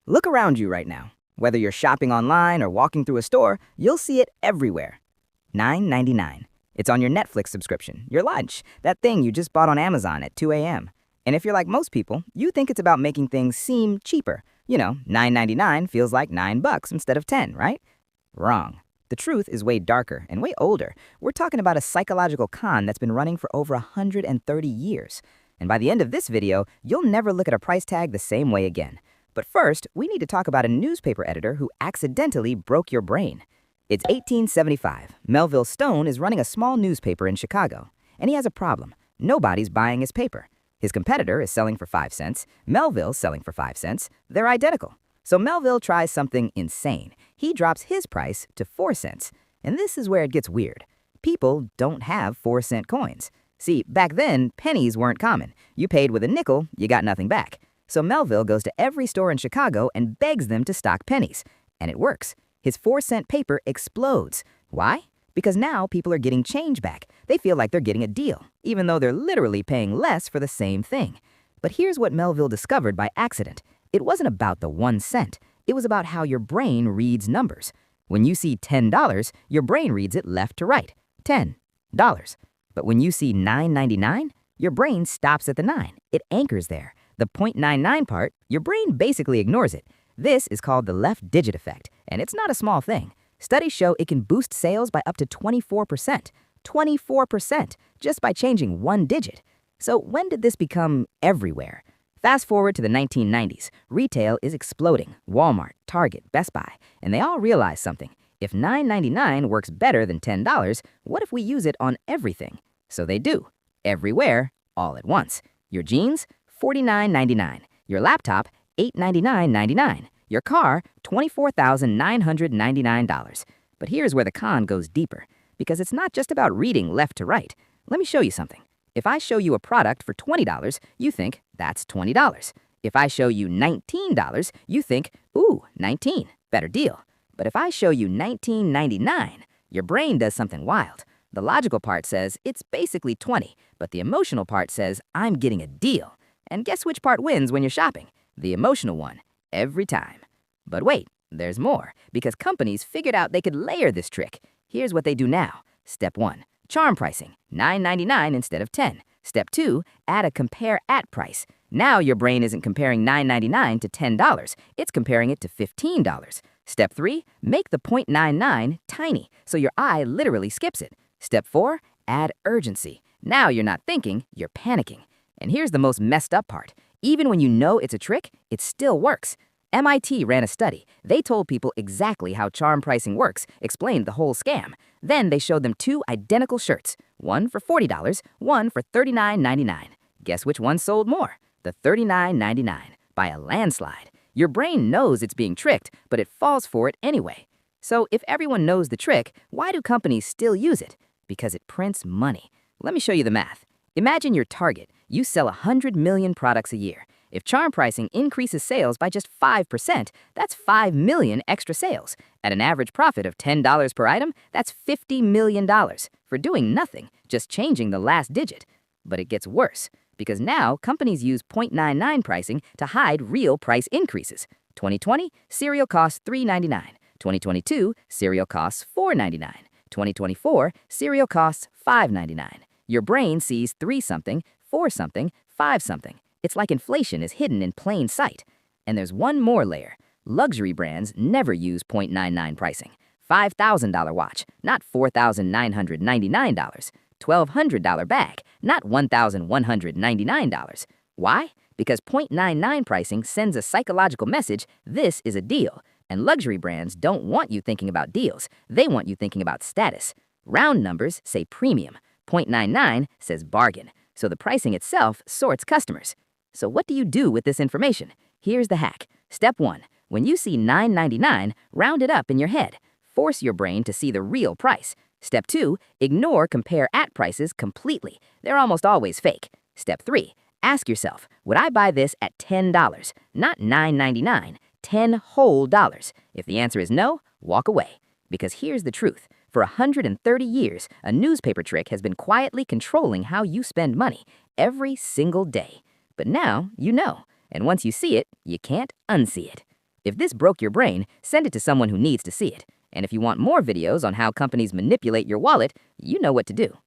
Look around you right now. Whether you're shopping online or walking through a store, you'll see it everywhere. $9.99. It's on your Netflix subscription, your lunch, that thing you just bought on Amazon at 2 a.m. And if you're like most people, you think it's about making things seem cheaper. $9.99 feels like $9 instead of 10, right? Wrong. The truth is way darker and way older. We're talking about a psychological con that's been running for over 130 years. And by the end of this video, you'll never look at a price tag the same way again. But first, we need to talk about a newspaper editor who accidentally broke your brain. It's 1875. Melville Stone is running a small newspaper in Chicago, and he has a problem. Nobody's buying his paper. His competitor is selling for 5 cents. Melville's selling for 5 cents. They're identical. So Melville tries something insane. He drops his price to 4 cents. And this is where it gets weird. People don't have 4-cent coins. See, back then, pennies weren't common. You paid with a nickel, you got nothing back. So Melville goes to every store in Chicago and begs them to stock pennies. And it works. His 4-cent paper explodes. Why? Because now people are getting change back. They feel like they're getting a deal, even though they're literally paying less for the same thing. But here's what Melville discovered by accident. It wasn't about the 1 cent. It was about how your brain reads numbers. When you see $10, your brain reads it left to right. $10. But when you see $9.99, your brain stops at the 9. It anchors there. The .99 part, your brain basically ignores it. This is called the left digit effect, and it's not a small thing. Studies show it can boost sales by up to 24%. 24%, just by changing one digit. So when did this become everywhere? Fast forward to the 1990s. Retail is exploding. Walmart, Target, Best Buy, and they all realize something. If $9.99 works better than $10, what if we use it on everything? So they do. Everywhere, all at once. Your jeans, $49.99. Your laptop, $899.99. Your car, $24,999. But here's where the con goes deeper, because it's not just about reading left to right. Let me show you something. If I show you a product for $20, you think that's $20. If I show you $19, you think, ooh, 19, better deal. But if I show you $19.99, your brain does something wild. The logical part says it's basically 20, but the emotional part says I'm getting a deal. And guess which part wins when you're shopping? The emotional one, every time. But wait, there's more, because companies figured out they could layer this trick. Here's what they do now. Step 1, charm pricing, $9.99 instead of 10. Step 2, add a compare at price. Now your brain isn't comparing $9.99 to $10, it's comparing it to $15. Step 3, make the .99 tiny, so your eye literally skips it. Step 4, add urgency. Now you're not thinking, you're panicking. And here's the most messed up part. Even when you know it's a trick, it still works. MIT ran a study. They told people exactly how charm pricing works, explained the whole scam. Then they showed them 2 identical shirts, one for $40, one for $39.99. Guess which one sold more? The $39.99, by a landslide. Your brain knows it's being tricked, but it falls for it anyway. So if everyone knows the trick, why do companies still use it? Because it prints money. Let me show you the math. Imagine you're Target. You sell 100 million products a year. If charm pricing increases sales by just 5%, that's 5 million extra sales. At an average profit of $10 per item, that's $50 million for doing nothing, just changing the last digit. But it gets worse, because now companies use .99 pricing to hide real price increases. 2020, cereal costs $3.99. 2022, cereal costs $4.99. 2024, cereal costs $5.99. Your brain sees 3-something, 4-something, 5-something. It's like inflation is hidden in plain sight. And there's one more layer. Luxury brands never use .99 pricing. $5,000 watch, not $4,999. $1,200 bag, not $1,199. Why? Because .99 pricing sends a psychological message, this is a deal. And luxury brands don't want you thinking about deals. They want you thinking about status. Round numbers say premium. .99 says bargain. So the pricing itself sorts customers. So what do you do with this information? Here's the hack. Step 1. When you see $9.99, round it up in your head. Force your brain to see the real price. Step 2. Ignore compare at prices completely. They're almost always fake. Step 3. Ask yourself, would I buy this at $10? Not $9.99, $10 whole dollars. If the answer is no, walk away. Because here's the truth. For 130 years, a newspaper trick has been quietly controlling how you spend money every single day. But now you know, and once you see it, you can't unsee it. If this broke your brain, send it to someone who needs to see it. And if you want more videos on how companies manipulate your wallet, you know what to do.